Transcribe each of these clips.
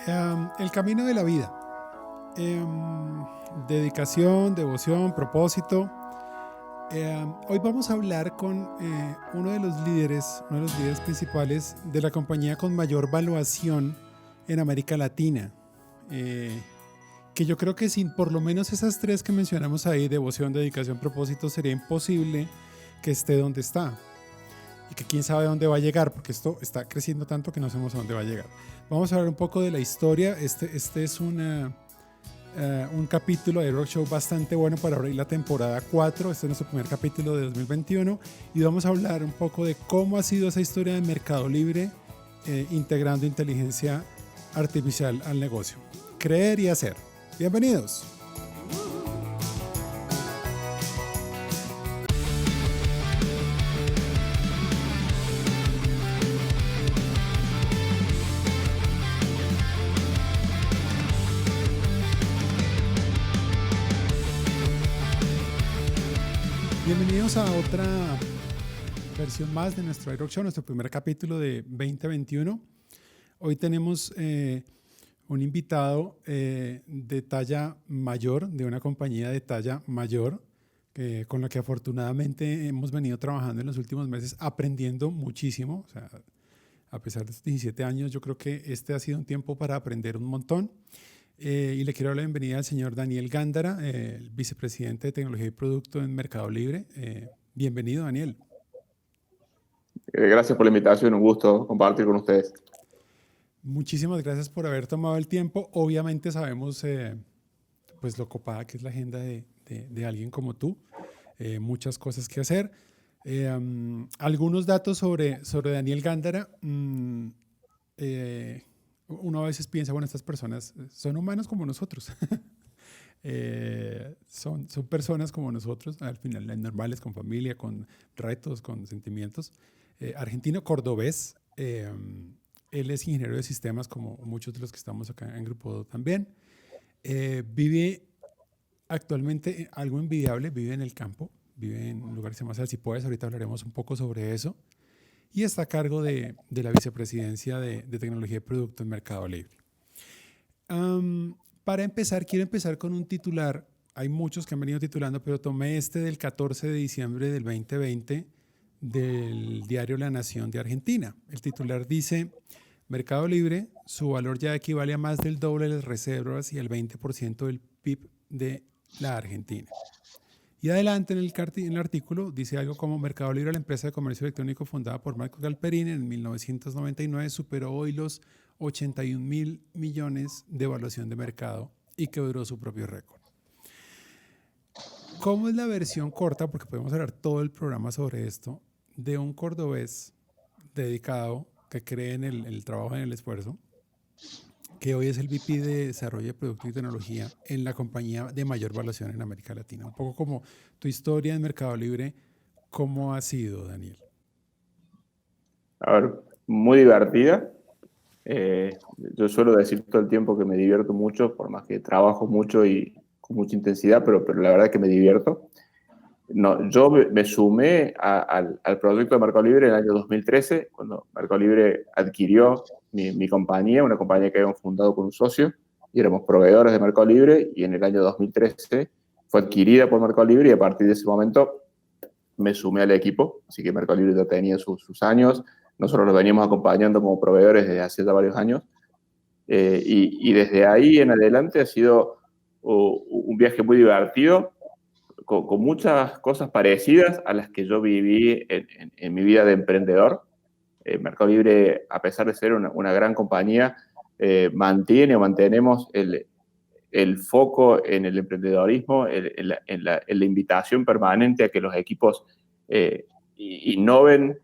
El camino de la vida. Dedicación, devoción, propósito. Hoy vamos a hablar con uno de los líderes principales de la compañía con mayor valuación en América Latina. Que yo creo que sin por lo menos esas tres que mencionamos ahí, devoción, dedicación, propósito, sería imposible que esté donde está. Y que quién sabe dónde va a llegar, porque esto está creciendo tanto que no sabemos a dónde va a llegar. Vamos a hablar un poco de la historia. Este es un capítulo de Rock Show bastante bueno para abrir la temporada 4. Este es nuestro primer capítulo de 2021 y vamos a hablar un poco de cómo ha sido esa historia de Mercado Libre integrando inteligencia artificial al negocio. Creer y hacer. Bienvenidos. Bienvenidos a otra versión más de nuestro iRock Show, nuestro primer capítulo de 2021. Hoy tenemos un invitado de talla mayor, de una compañía de talla mayor, con la que afortunadamente hemos venido trabajando en los últimos meses, aprendiendo muchísimo. O sea, a pesar de estos 17 años, yo creo que este ha sido un tiempo para aprender un montón. Y le quiero dar la bienvenida al señor Daniel Gándara, el vicepresidente de Tecnología y Producto en Mercado Libre. Bienvenido, Daniel. Gracias por la invitación, un gusto compartir con ustedes. Muchísimas gracias por haber tomado el tiempo. Obviamente sabemos pues lo copada que es la agenda de alguien como tú. Muchas cosas que hacer. Algunos datos sobre Daniel Gándara. Uno a veces piensa, bueno, estas personas son humanos como nosotros. Son personas como nosotros, al final normales, con familia, con retos, con sentimientos. Argentino cordobés. Él es ingeniero de sistemas, como muchos de los que estamos acá en Grupo también. Vive actualmente algo envidiable, vive en el campo, vive en un lugar que se llama Salsipuedes. Ahorita hablaremos un poco sobre eso. Y está a cargo de la vicepresidencia de Tecnología y Producto en Mercado Libre. Para empezar, quiero empezar con un titular. Hay muchos que han venido titulando, pero tomé este del 14 de diciembre del 2020 del diario La Nación de Argentina. El titular dice: Mercado Libre, su valor ya equivale a más del doble de las reservas y el 20% del PIB de la Argentina. Y adelante en el artículo dice algo como: Mercado Libre, la empresa de comercio electrónico fundada por Marco Galperín en 1999, superó hoy los 81.000 millones de evaluación de mercado y quebró su propio récord. ¿Cómo es la versión corta? Porque podemos hablar todo el programa sobre esto, de un cordobés dedicado que cree en el trabajo, en el esfuerzo, que hoy es el VP de Desarrollo de Producto y Tecnología en la compañía de mayor valuación en América Latina. Un poco como tu historia en Mercado Libre, ¿cómo ha sido, Daniel? A ver, muy divertida. Yo suelo decir todo el tiempo que me divierto mucho, por más que trabajo mucho y con mucha intensidad, pero la verdad es que me divierto. No, yo me sumé al proyecto de Mercado Libre en el año 2013, cuando Mercado Libre adquirió mi compañía, una compañía que habíamos fundado con un socio, y éramos proveedores de Mercado Libre, y en el año 2013 fue adquirida por Mercado Libre, y a partir de ese momento me sumé al equipo. Así que Mercado Libre ya tenía sus años. Nosotros los veníamos acompañando como proveedores desde hace ya varios años. Y desde ahí en adelante ha sido un viaje muy divertido, con muchas cosas parecidas a las que yo viví en mi vida de emprendedor. Mercado Libre, a pesar de ser una gran compañía, mantenemos el foco en el emprendedorismo, en la invitación permanente a que los equipos innoven,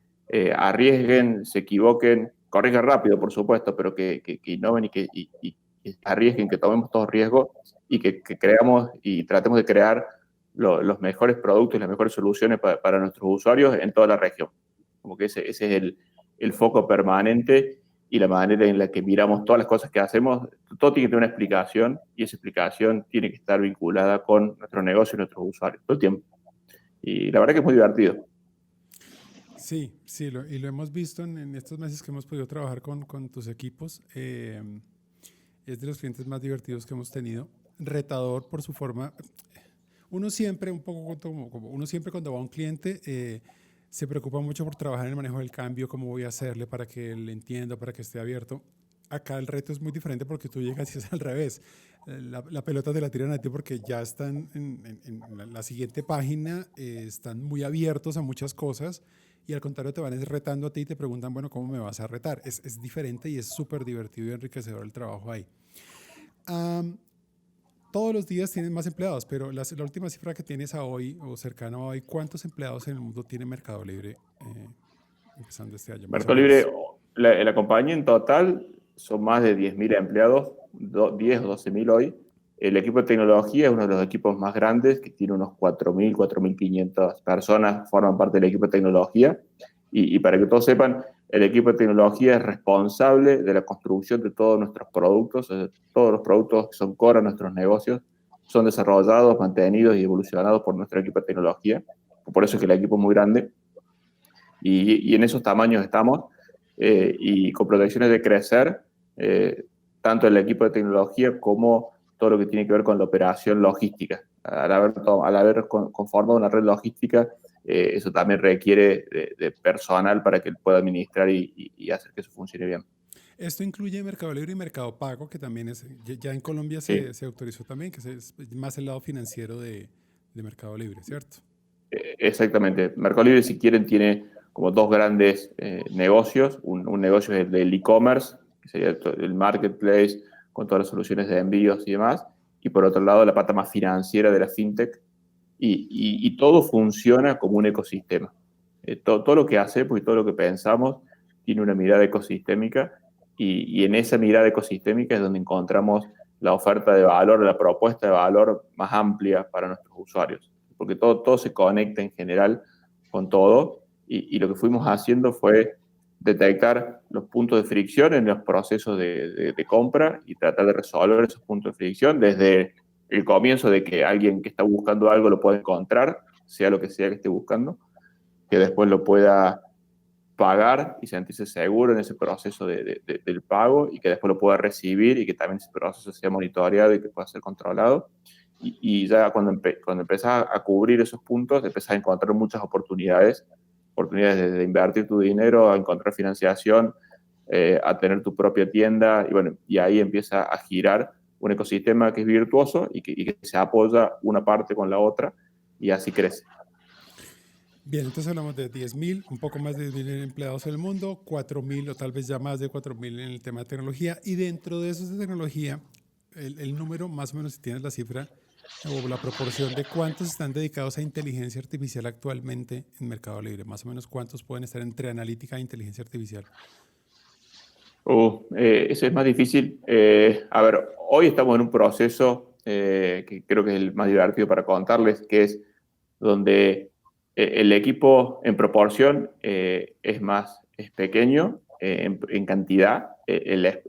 arriesguen, se equivoquen, corrijan rápido, por supuesto, pero que innoven y que arriesguen, que tomemos todos riesgos y que creamos y tratemos de crear los mejores productos y las mejores soluciones para nuestros usuarios en toda la región. Como que ese es el foco permanente y la manera en la que miramos todas las cosas que hacemos. Todo tiene que tener una explicación, y esa explicación tiene que estar vinculada con nuestro negocio y nuestros usuarios todo el tiempo. Y la verdad que es muy divertido. Sí, y lo hemos visto en estos meses que hemos podido trabajar con tus equipos. Es de los clientes más divertidos que hemos tenido. Retador por su forma. Uno siempre, un poco como uno siempre cuando va a un cliente, se preocupa mucho por trabajar en el manejo del cambio, cómo voy a hacerle para que él entienda, para que esté abierto. Acá el reto es muy diferente porque tú llegas y es al revés. La pelota te la tiran a ti porque ya están en la siguiente página, están muy abiertos a muchas cosas y al contrario te van retando a ti y te preguntan, bueno, ¿cómo me vas a retar? Es diferente y es súper divertido y enriquecedor el trabajo ahí. Um, Todos los días tienen más empleados, pero la última cifra que tienes a hoy o cercano a hoy, ¿cuántos empleados en el mundo tiene Mercado Libre empezando este año, más o Mercado Libre, menos? la compañía en total son más de 10.000 empleados, 10 o 12.000 hoy. El equipo de tecnología es uno de los equipos más grandes, que tiene unos 4.000, 4.500 personas, forman parte del equipo de tecnología. Y para que todos sepan, el equipo de tecnología es responsable de la construcción de todos nuestros productos. Todos los productos que son core a nuestros negocios son desarrollados, mantenidos y evolucionados por nuestro equipo de tecnología. Por eso es que el equipo es muy grande. Y en esos tamaños estamos, y con proyecciones de crecer, tanto el equipo de tecnología como todo lo que tiene que ver con la operación logística. Al haber conformado una red logística, eso también requiere de personal para que él pueda administrar y hacer que eso funcione bien. Esto incluye Mercado Libre y Mercado Pago, que también es, ya en Colombia Sí, se autorizó también, que es más el lado financiero de Mercado Libre, ¿cierto? exactamente. Mercado Libre, si quieren, tiene como dos grandes negocios. Un negocio es el del e-commerce, que sería el marketplace con todas las soluciones de envíos y demás. Y por otro lado, la pata más financiera de la fintech. Y todo funciona como un ecosistema. Todo lo que hacemos y todo lo que pensamos tiene una mirada ecosistémica. Y en esa mirada ecosistémica es donde encontramos la oferta de valor, la propuesta de valor más amplia para nuestros usuarios, porque todo se conecta en general con todo, y lo que fuimos haciendo fue detectar los puntos de fricción en los procesos de compra y tratar de resolver esos puntos de fricción desde el comienzo, de que alguien que está buscando algo lo pueda encontrar, sea lo que sea que esté buscando, que después lo pueda pagar y sentirse seguro en ese proceso del pago, y que después lo pueda recibir y que también ese proceso sea monitoreado y que pueda ser controlado. Y ya cuando empezás a cubrir esos puntos, empezás a encontrar muchas oportunidades de invertir tu dinero, a encontrar financiación, a tener tu propia tienda, y bueno, y ahí empieza a girar un ecosistema que es virtuoso y que se apoya una parte con la otra, y así crece. Bien, entonces hablamos de 10.000, un poco más de 10.000 empleados en el mundo, 4.000 o tal vez ya más de 4.000 en el tema de tecnología. Y dentro de eso de tecnología, el número, más o menos, si tienes la cifra o la proporción de cuántos están dedicados a inteligencia artificial actualmente en Mercado Libre, más o menos cuántos pueden estar entre analítica e inteligencia artificial. Eso es más difícil. A ver, hoy estamos en un proceso que creo que es el más divertido para contarles, que es donde el equipo en proporción es pequeño en cantidad.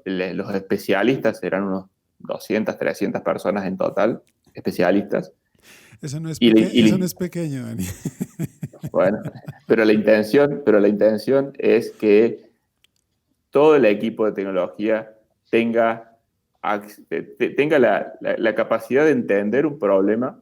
Los especialistas serán unos 200, 300 personas en total, especialistas. Eso no es pequeño, Dani. Bueno, pero la intención es que todo el equipo de tecnología tenga, tenga la capacidad de entender un problema,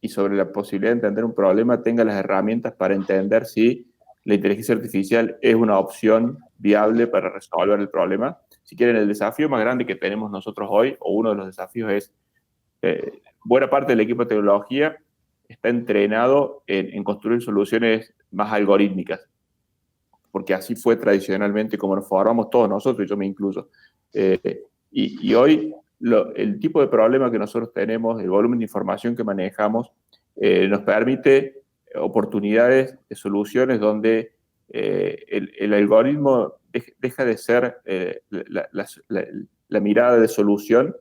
y sobre la posibilidad de entender un problema tenga las herramientas para entender si la inteligencia artificial es una opción viable para resolver el problema. Si quieren, el desafío más grande que tenemos nosotros hoy, o uno de los desafíos, es buena parte del equipo de tecnología está entrenado en construir soluciones más algorítmicas, porque así fue tradicionalmente como nos formamos todos nosotros, y yo me incluyo. Y hoy el tipo de problema que nosotros tenemos, el volumen de información que manejamos, nos permite oportunidades de soluciones donde el algoritmo deja de ser la mirada de solución,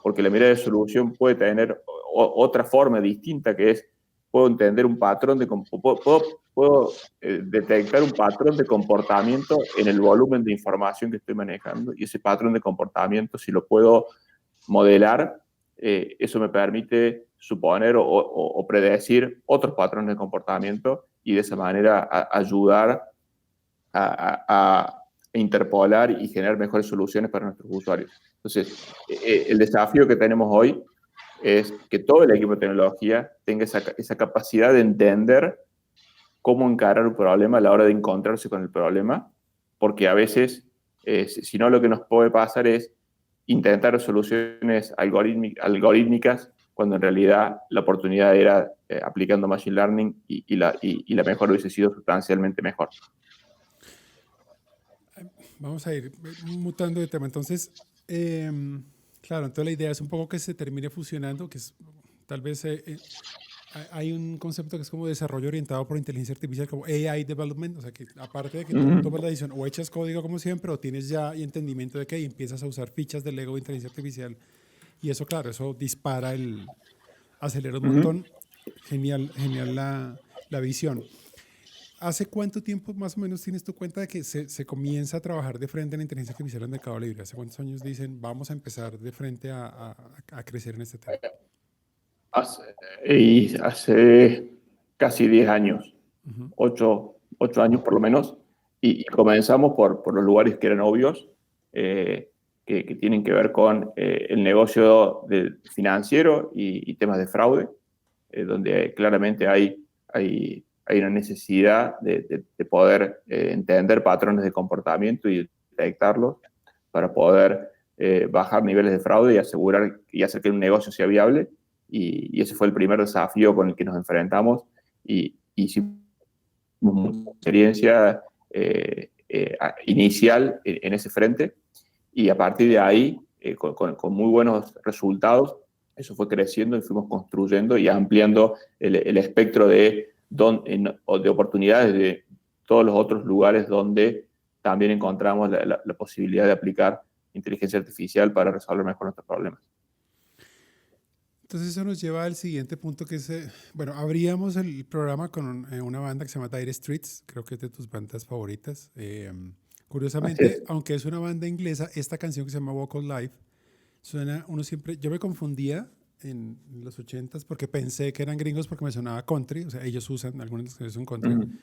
porque la mirada de solución puede tener otra forma distinta, que es: puedo entender un patrón puedo detectar un patrón de comportamiento en el volumen de información que estoy manejando, y ese patrón de comportamiento, si lo puedo modelar, eso me permite suponer o predecir otros patrones de comportamiento, y de esa manera ayudar a interpolar y generar mejores soluciones para nuestros usuarios. Entonces, el desafío que tenemos hoy es que todo el equipo de tecnología tenga esa capacidad de entender cómo encarar un problema a la hora de encontrarse con el problema, porque a veces, si no, lo que nos puede pasar es intentar soluciones algorítmicas cuando en realidad la oportunidad era aplicando Machine Learning y la mejor hubiese sido sustancialmente mejor. Vamos a ir mutando de tema. Entonces, claro, entonces la idea es un poco que se termine fusionando, que es tal vez hay un concepto que es como desarrollo orientado por inteligencia artificial, como AI development, o sea que aparte de que tú tomas la decisión o echas código como siempre o tienes ya entendimiento de que y empiezas a usar fichas del Lego de inteligencia artificial y eso, claro, eso dispara acelera un montón. Genial, genial la visión. ¿Hace cuánto tiempo más o menos tienes tu cuenta de que se comienza a trabajar de frente en la inteligencia artificial en el mercado libre? ¿Hace cuántos años dicen vamos a empezar de frente a crecer en este tema? Hace casi 10 años, 8 años por lo menos, y comenzamos por los lugares que eran obvios, que tienen que ver con el negocio financiero y temas de fraude, donde claramente hay una necesidad de poder entender patrones de comportamiento y detectarlos para poder bajar niveles de fraude y asegurar y hacer que un negocio sea viable. Y ese fue el primer desafío con el que nos enfrentamos y hicimos mucha experiencia inicial en ese frente y a partir de ahí, con muy buenos resultados, eso fue creciendo y fuimos construyendo y ampliando el espectro de oportunidades de todos los otros lugares donde también encontramos la posibilidad de aplicar inteligencia artificial para resolver mejor nuestros problemas. Entonces eso nos lleva al siguiente punto que es, bueno, abríamos el programa con una banda que se llama Dire Straits, creo que es de tus bandas favoritas. Curiosamente, aunque es una banda inglesa, esta canción que se llama Walk of Life, suena, uno siempre, yo me confundía en los 80s porque pensé que eran gringos porque me sonaba country, o sea, ellos usan, algunas de las canciones son country,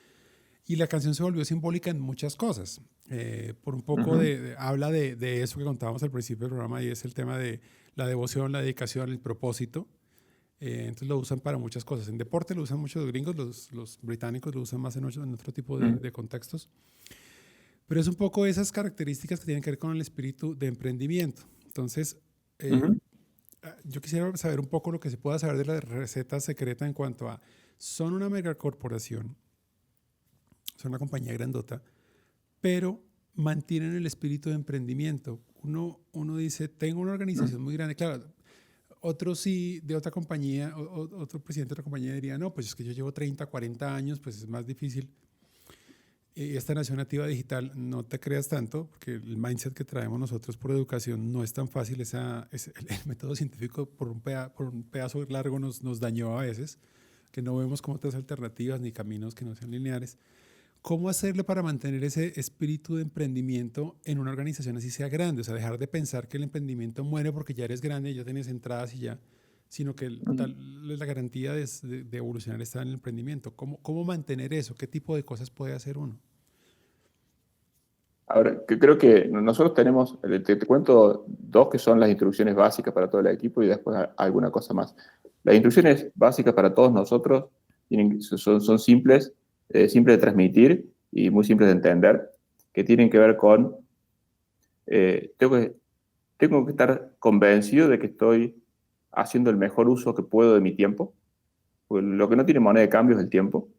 y la canción se volvió simbólica en muchas cosas. Por un poco habla de eso que contábamos al principio del programa y es el tema de la devoción, la dedicación, el propósito. Entonces lo usan para muchas cosas. En deporte lo usan mucho los gringos, los británicos lo usan más en otro tipo de contextos. Pero es un poco esas características que tienen que ver con el espíritu de emprendimiento. Entonces, yo quisiera saber un poco lo que se pueda saber de la receta secreta en cuanto a, son una megacorporación, son una compañía grandota, pero mantienen el espíritu de emprendimiento. Uno dice, tengo una organización muy grande. Claro, otro sí, de otra compañía, otro presidente de otra compañía diría, no, pues es que yo llevo 30, 40 años, pues es más difícil. Esta nación nativa digital, no te creas tanto, porque el mindset que traemos nosotros por educación no es tan fácil. El método científico por un pedazo largo nos dañó a veces, que no vemos como otras alternativas ni caminos que no sean lineares. ¿Cómo hacerlo para mantener ese espíritu de emprendimiento en una organización así sea grande? O sea, dejar de pensar que el emprendimiento muere porque ya eres grande y ya tienes entradas y ya, sino que la garantía de evolucionar está en el emprendimiento. ¿Cómo mantener eso? ¿Qué tipo de cosas puede hacer uno? Ahora, que creo que nosotros tenemos, te cuento dos que son las instrucciones básicas para todo el equipo y después alguna cosa más. Las instrucciones básicas para todos nosotros son simples, simples de transmitir y muy simples de entender, que tienen que ver con, tengo que estar convencido de que estoy haciendo el mejor uso que puedo de mi tiempo, porque lo que no tiene moneda de cambio es el tiempo.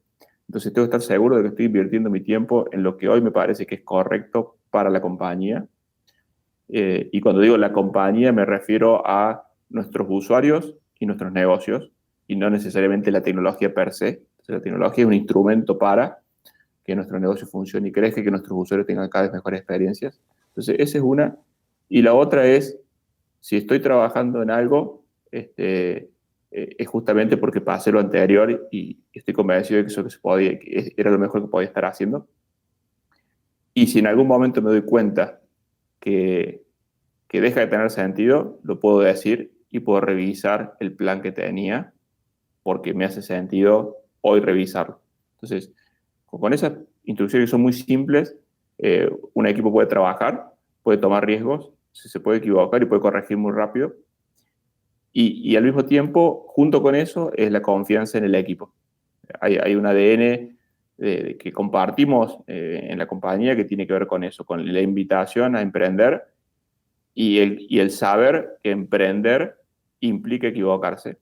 Entonces tengo que estar seguro de que estoy invirtiendo mi tiempo en lo que hoy me parece que es correcto para la compañía. Y cuando digo la compañía me refiero a nuestros usuarios y nuestros negocios, y no necesariamente la tecnología per se. Entonces, la tecnología es un instrumento para que nuestro negocio funcione y crezca y que nuestros usuarios tengan cada vez mejores experiencias. Entonces, esa es una. Y la otra es, si estoy trabajando en algo, es justamente porque pasé lo anterior y estoy convencido de que eso que era lo mejor que podía estar haciendo. Y si en algún momento me doy cuenta que deja de tener sentido, lo puedo decir y puedo revisar el plan que tenía porque me hace sentido hoy revisarlo. Entonces, con esas instrucciones que son muy simples, un equipo puede trabajar, puede tomar riesgos, se puede equivocar y puede corregir muy rápido. Y al mismo tiempo, junto con eso, es la confianza en el equipo. Hay un ADN que compartimos en la compañía que tiene que ver con eso, con la invitación a emprender y el saber que emprender implica equivocarse.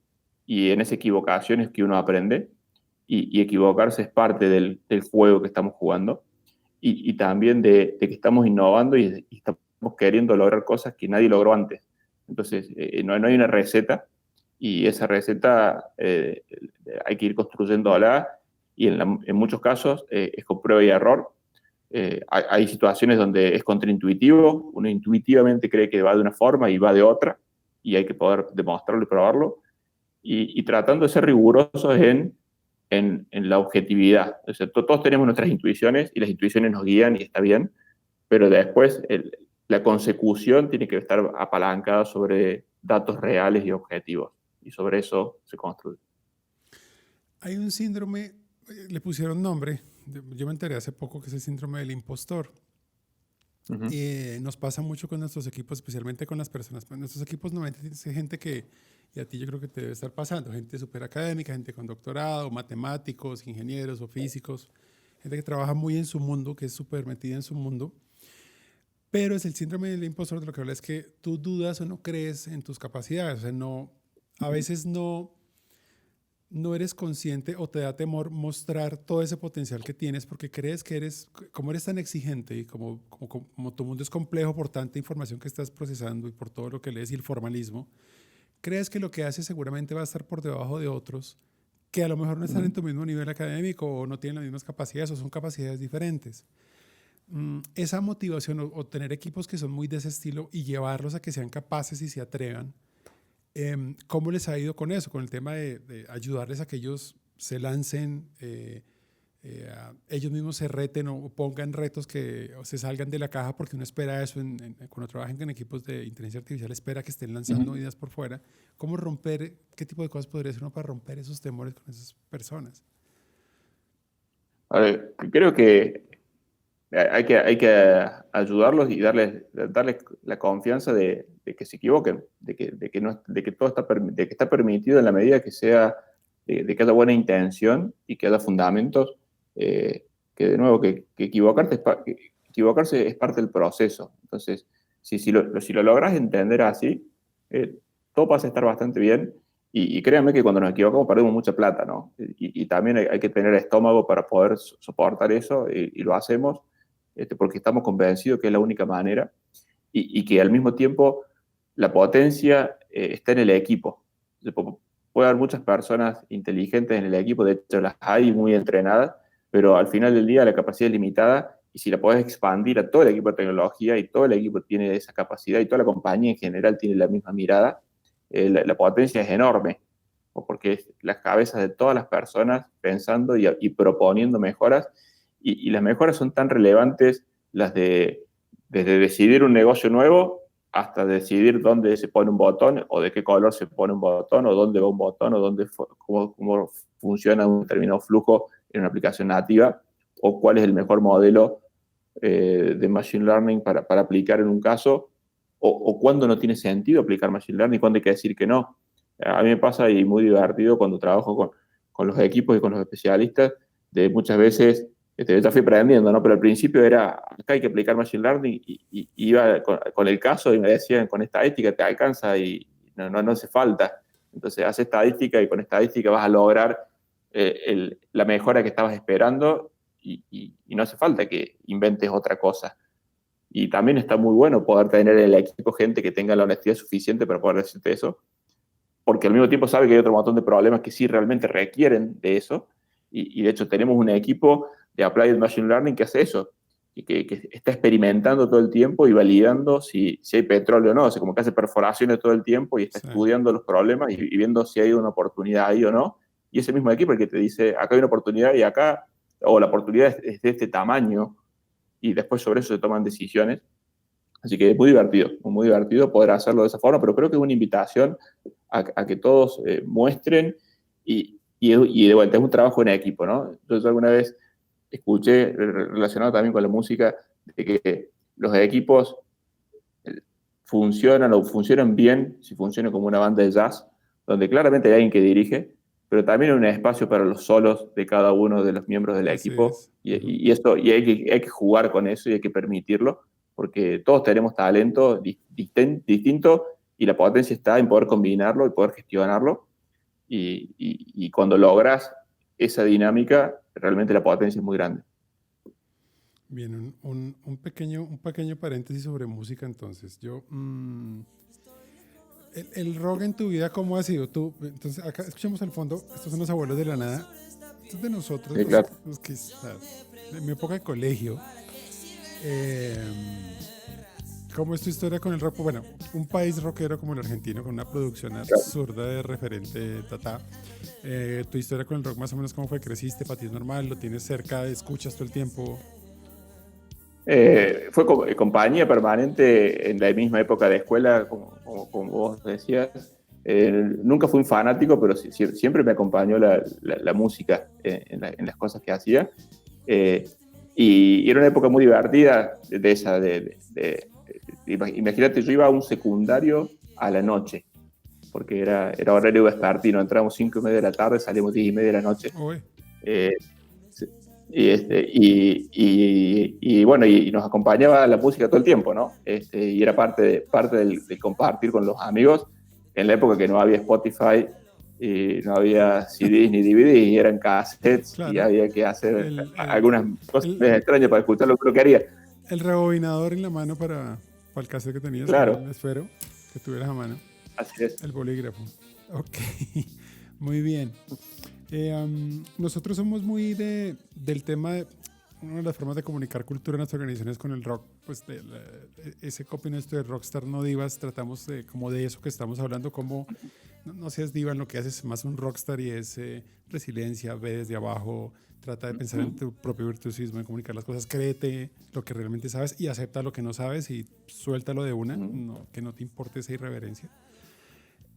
Y en esa equivocación es que uno aprende y equivocarse es parte del juego que estamos jugando y también de que estamos innovando y estamos queriendo lograr cosas que nadie logró antes. Entonces, no hay una receta y esa receta hay que ir construyéndola y en muchos casos es con prueba y error. Hay situaciones donde es contraintuitivo, uno intuitivamente cree que va de una forma y va de otra y hay que poder demostrarlo y probarlo y tratando de ser rigurosos en la objetividad. O sea, todos tenemos nuestras intuiciones y las intuiciones nos guían y está bien, pero después la consecución tiene que estar apalancada sobre datos reales y objetivos y sobre eso se construye. Hay un síndrome, le pusieron nombre, yo me enteré hace poco que es el síndrome del impostor. Uh-huh. Nos pasa mucho con nuestros equipos, especialmente con las personas. Pues nuestros equipos normalmente tienen gente que, y a ti yo creo que te debe estar pasando, gente súper académica, gente con doctorado, matemáticos, ingenieros o físicos, gente que trabaja muy en su mundo, que es súper metida en su mundo. Pero es el síndrome del impostor, de lo que habla es que tú dudas o no crees en tus capacidades. O sea, no, a veces no eres consciente o te da temor mostrar todo ese potencial que tienes porque crees que como eres tan exigente y como tu mundo es complejo por tanta información que estás procesando y por todo lo que lees y el formalismo, crees que lo que haces seguramente va a estar por debajo de otros que a lo mejor no están en tu mismo nivel académico o no tienen las mismas capacidades o son capacidades diferentes. Esa motivación o tener equipos que son muy de ese estilo y llevarlos a que sean capaces y se atrevan. ¿Cómo les ha ido con eso? Con el tema de ayudarles a que ellos se lancen, ellos mismos se reten o pongan retos que o se salgan de la caja, porque uno espera eso cuando trabajan con equipos de inteligencia artificial, espera que estén lanzando ideas por fuera. ¿Cómo romper, qué tipo de cosas podría hacer uno para romper esos temores con esas personas? A ver, creo que hay que ayudarlos y darles la confianza de que se equivoquen, de que todo de que está permitido en la medida que sea, de que haya buena intención y que haya fundamentos, que de nuevo, que equivocarse es parte del proceso. Entonces, si lo logras entender así, todo pasa a estar bastante bien. Y créanme que cuando nos equivocamos perdemos mucha plata, ¿no? Y también hay que tener estómago para poder soportar eso y lo hacemos porque estamos convencidos que es la única manera y que al mismo tiempo la potencia está en el equipo. Puede haber muchas personas inteligentes en el equipo, de hecho las hay muy entrenadas, pero al final del día la capacidad es limitada y si la podés expandir a todo el equipo de tecnología y todo el equipo tiene esa capacidad y toda la compañía en general tiene la misma mirada, la potencia es enorme, porque es las cabezas de todas las personas pensando y proponiendo mejoras y las mejoras son tan relevantes desde decidir un negocio nuevo hasta decidir dónde se pone un botón o de qué color se pone un botón o dónde va un botón o cómo funciona un determinado flujo en una aplicación nativa o cuál es el mejor modelo de Machine Learning para aplicar en un caso o cuándo no tiene sentido aplicar Machine Learning, cuándo hay que decir que no. A mí me pasa y muy divertido cuando trabajo con los equipos y con los especialistas, de muchas veces ya fui aprendiendo, ¿no? Pero al principio era, acá hay que aplicar Machine Learning y iba con el caso y me decían, con estadística te alcanza y no hace falta. Entonces, hace estadística y con estadística vas a lograr la mejora que estabas esperando y no hace falta que inventes otra cosa. Y también está muy bueno poder tener en el equipo gente que tenga la honestidad suficiente para poder decirte eso, porque al mismo tiempo sabe que hay otro montón de problemas que sí realmente requieren de eso. Y de hecho tenemos un equipo de Applied Machine Learning que hace eso, y que está experimentando todo el tiempo y validando si hay petróleo o no, o sea, como que hace perforaciones todo el tiempo y está estudiando los problemas y viendo si hay una oportunidad ahí o no. Y ese mismo equipo el que te dice, acá hay una oportunidad y acá, o la oportunidad es de este tamaño, y después sobre eso se toman decisiones. Así que es muy divertido poder hacerlo de esa forma, pero creo que es una invitación a que todos muestren y de vuelta es un trabajo en equipo, ¿no? Entonces alguna vez escuché, relacionado también con la música, de que los equipos funcionan bien si funcionan como una banda de jazz, donde claramente hay alguien que dirige, pero también hay un espacio para los solos de cada uno de los miembros del Así equipo, es. y hay que jugar con eso y hay que permitirlo, porque todos tenemos talento distinto y la potencia está en poder combinarlo y poder gestionarlo, y cuando logras esa dinámica, realmente la potencia es muy grande. Bien, un pequeño paréntesis sobre música entonces. El rock en tu vida, ¿cómo ha sido? Tú, entonces, acá escuchamos al fondo, estos son los abuelos de la nada. Estos de nosotros, Sí, claro. los que, de mi época de colegio. Eh, ¿Cómo es tu historia con el rock? Bueno, un país rockero como el argentino, con una producción absurda de referente, tata. Tu historia con el rock, más o menos, ¿cómo fue? ¿Creciste? ¿Para ti es normal? ¿Lo tienes cerca? ¿Escuchas todo el tiempo? Fue compañía permanente en la misma época de escuela, como vos decías. Nunca fui un fanático, pero siempre me acompañó la música en las cosas que hacía. Eh, y era una época muy divertida de esa. Imagínate, yo iba a un secundario a la noche, porque era horario vespertino. Entramos 5:30 de la tarde, salimos 10:30 de la noche. Uy. Eh, y bueno, y nos acompañaba la música todo el tiempo, ¿no? Y era parte del compartir con los amigos en la época que no había Spotify, y no había CDs ni DVDs, y eran cassettes, y Claro. había que hacer El, el, algunas cosas el, extrañas para escuchar lo que uno quería. el rebobinador en la mano para el cassette que tenías, que era Claro, el esfero que tuvieras a mano. así es. El bolígrafo. Ok, muy bien. Nosotros somos muy del tema de una de las formas de comunicar cultura en las organizaciones con el rock, pues ese copy nuestro de Rockstar No Divas, tratamos como de eso que estamos hablando, como no seas diva en lo que haces, más un rockstar y es resiliencia, ve desde abajo, trata de pensar en tu propio virtuosismo, en comunicar las cosas, créete lo que realmente sabes y acepta lo que no sabes y suéltalo de una, que no te importe esa irreverencia.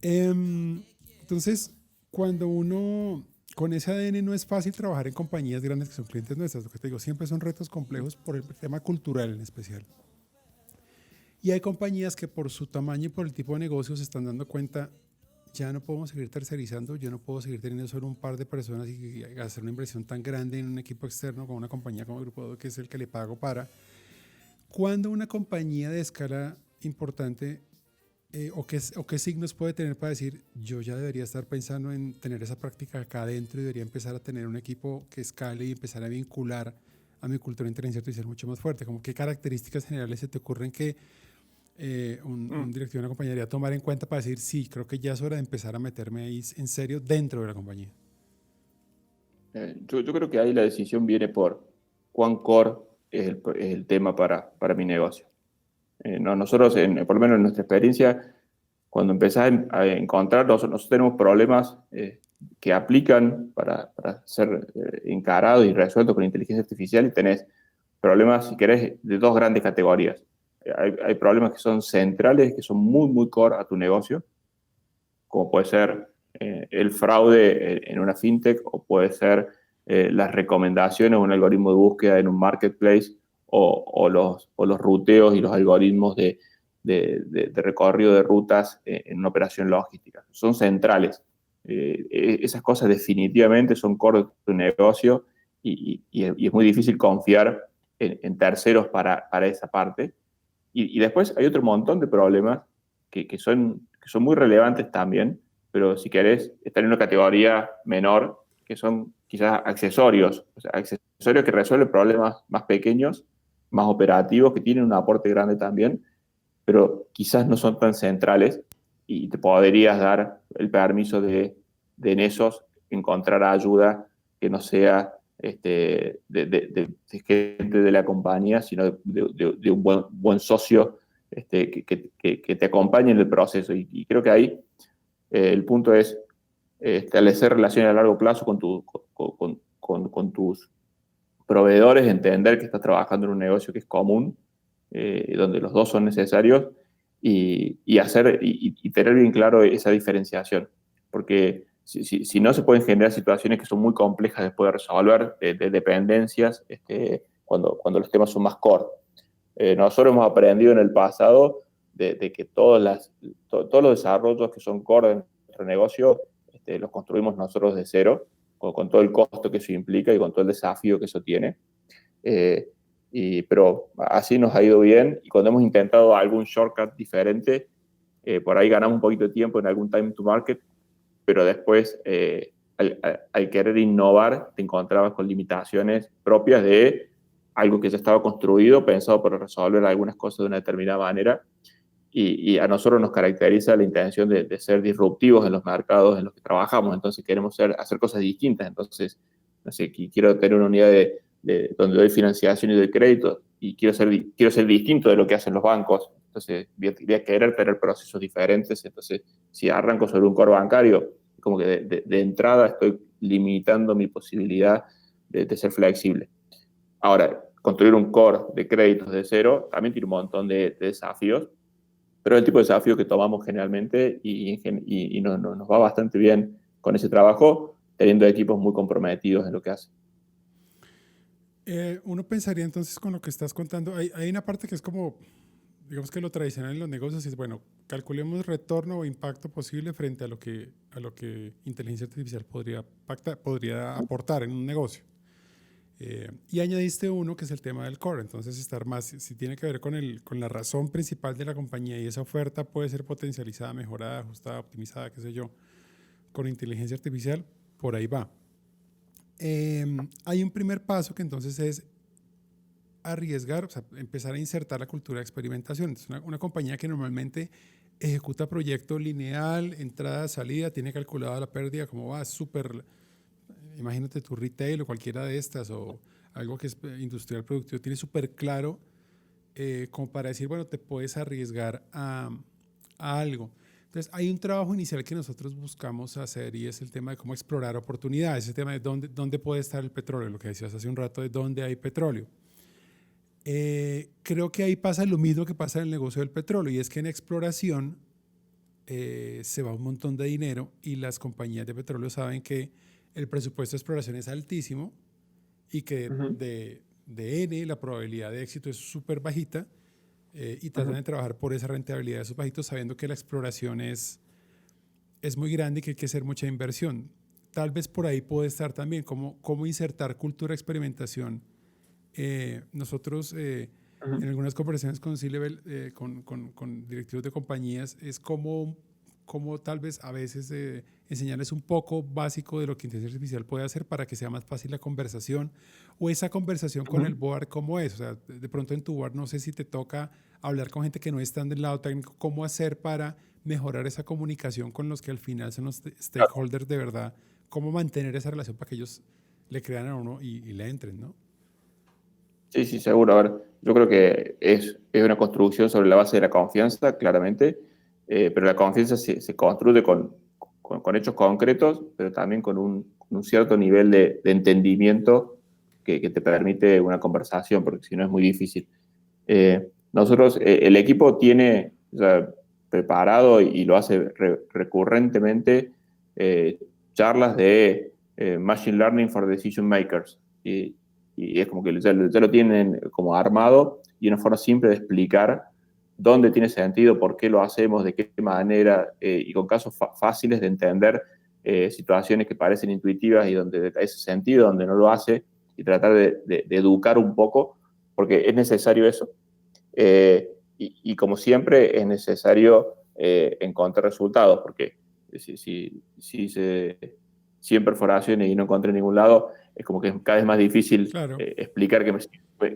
Entonces, cuando uno con ese ADN no es fácil trabajar en compañías grandes que son clientes nuestras, lo que te digo, siempre son retos complejos por el tema cultural en especial. Y hay compañías que por su tamaño y por el tipo de negocio se están dando cuenta, ya no podemos seguir tercerizando, yo no puedo seguir teniendo solo un par de personas y hacer una inversión tan grande en un equipo externo con una compañía como Grupo Odo, que es el que le pago para. Cuando una compañía de escala importante o qué signos puede tener para decir yo ya debería estar pensando en tener esa práctica acá adentro y debería empezar a tener un equipo que escale y empezar a vincular a mi cultura de inteligencia artificial mucho más fuerte? Como qué características generales se te ocurren que un directivo de una compañía debería tomar en cuenta para decir sí, creo que ya es hora de empezar a meterme ahí en serio dentro de la compañía? Yo creo que ahí la decisión viene por cuán core es el tema para mi negocio. No, nosotros, por lo menos en nuestra experiencia, cuando empezás a encontrar, nosotros tenemos problemas que aplican para ser encarados y resueltos con inteligencia artificial, y tenés problemas, si querés, de dos grandes categorías. Hay problemas que son centrales, que son muy, muy core a tu negocio, como puede ser el fraude en una fintech, o puede ser las recomendaciones o un algoritmo de búsqueda en un marketplace, o los ruteos y los algoritmos de recorrido de rutas en una operación logística. Son centrales. Esas cosas definitivamente son core de tu negocio, y es muy difícil confiar en terceros para esa parte. Y después hay otro montón de problemas que son muy relevantes también, pero si querés, están en una categoría menor, que son quizás accesorios, o sea, accesorios que resuelven problemas más pequeños, más operativos, que tienen un aporte grande también, pero quizás no son tan centrales, y te podrías dar el permiso de en esos encontrar ayuda que no sea de gente de la compañía, sino de un buen socio que te acompañe en el proceso. Y creo que ahí el punto es establecer relaciones a largo plazo con tus proveedores, entender que estás trabajando en un negocio que es común, donde los dos son necesarios, y tener bien claro esa diferenciación. Porque si no, se pueden generar situaciones que son muy complejas después de resolver, de dependencias, cuando los temas son más core. Nosotros hemos aprendido en el pasado de que todos los desarrollos que son core de nuestro negocio los construimos nosotros de cero, con todo el costo que eso implica y con todo el desafío que eso tiene. Pero así nos ha ido bien, y cuando hemos intentado algún shortcut diferente, por ahí ganamos un poquito de tiempo en algún time to market, pero después al querer innovar te encontrabas con limitaciones propias de algo que ya estaba construido, pensado para resolver algunas cosas de una determinada manera, y a nosotros nos caracteriza la intención de ser disruptivos en los mercados en los que trabajamos. Entonces queremos hacer cosas distintas. Entonces, no sé, quiero tener una unidad donde doy financiación y doy crédito, y quiero ser distinto de lo que hacen los bancos. Entonces voy a querer tener procesos diferentes. Entonces, si arranco sobre un core bancario, como que de entrada estoy limitando mi posibilidad de ser flexible. Ahora, construir un core de créditos de cero también tiene un montón de desafíos, pero es el tipo de desafío que tomamos generalmente, y nos va bastante bien con ese trabajo, teniendo equipos muy comprometidos en lo que hacen. Uno pensaría entonces con lo que estás contando, hay una parte que es como, digamos que lo tradicional en los negocios es, bueno, calculemos retorno o impacto posible frente a lo que inteligencia artificial podría aportar en un negocio. Y añadiste uno que es el tema del core, entonces estar más, si tiene que ver con la razón principal de la compañía, y esa oferta puede ser potencializada, mejorada, ajustada, optimizada, qué sé yo, con inteligencia artificial, por ahí va. Hay un primer paso que entonces es arriesgar, o sea, empezar a insertar la cultura de experimentación. Entonces, una compañía que normalmente ejecuta proyecto lineal, entrada, salida, tiene calculada la pérdida, como va, súper, imagínate tu retail o cualquiera de estas, o algo que es industrial productivo, tiene súper claro, como para decir, bueno, te puedes arriesgar a algo. Entonces, hay un trabajo inicial que nosotros buscamos hacer, y es el tema de cómo explorar oportunidades, ese tema de dónde puede estar el petróleo, lo que decías hace un rato de dónde hay petróleo. Creo que ahí pasa lo mismo que pasa en el negocio del petróleo, y es que en exploración se va un montón de dinero, y las compañías de petróleo saben que el presupuesto de exploración es altísimo, y que Uh-huh. de N la probabilidad de éxito es súper bajita, y tratan de trabajar por esa rentabilidad de esos bajitos, sabiendo que la exploración es muy grande y que hay que hacer mucha inversión. Tal vez por ahí puede estar también cómo insertar cultura de experimentación. Nosotros Uh-huh. en algunas conversaciones con C-Level, con directivos de compañías, es como tal vez a veces enseñarles un poco básico de lo que inteligencia artificial puede hacer para que sea más fácil la conversación, o esa conversación con el Uh-huh. board, cómo es. O sea, de pronto en tu board no sé si te toca hablar con gente que no está del lado técnico, cómo hacer para mejorar esa comunicación con los que al final son los stakeholders de verdad, cómo mantener esa relación para que ellos le crean a uno y le entren, ¿no? Sí, sí, seguro. A ver, yo creo que es una construcción sobre la base de la confianza, claramente, pero la confianza se construye con hechos concretos, pero también con un cierto nivel de entendimiento que te permite una conversación, porque si no es muy difícil. Nosotros, el equipo tiene ya preparado, y lo hace recurrentemente, charlas de Machine Learning for Decision Makers. Y es como que ya lo tienen como armado, y una forma simple de explicar dónde tiene sentido, por qué lo hacemos, de qué manera, y con casos fáciles de entender, situaciones que parecen intuitivas y donde hace sentido, donde no lo hace, y tratar de educar un poco, porque es necesario eso. Y como siempre, es necesario encontrar resultados, porque si hice 100 perforaciones y no encontré en ningún lado, es como que es cada vez más difícil Claro. explicar que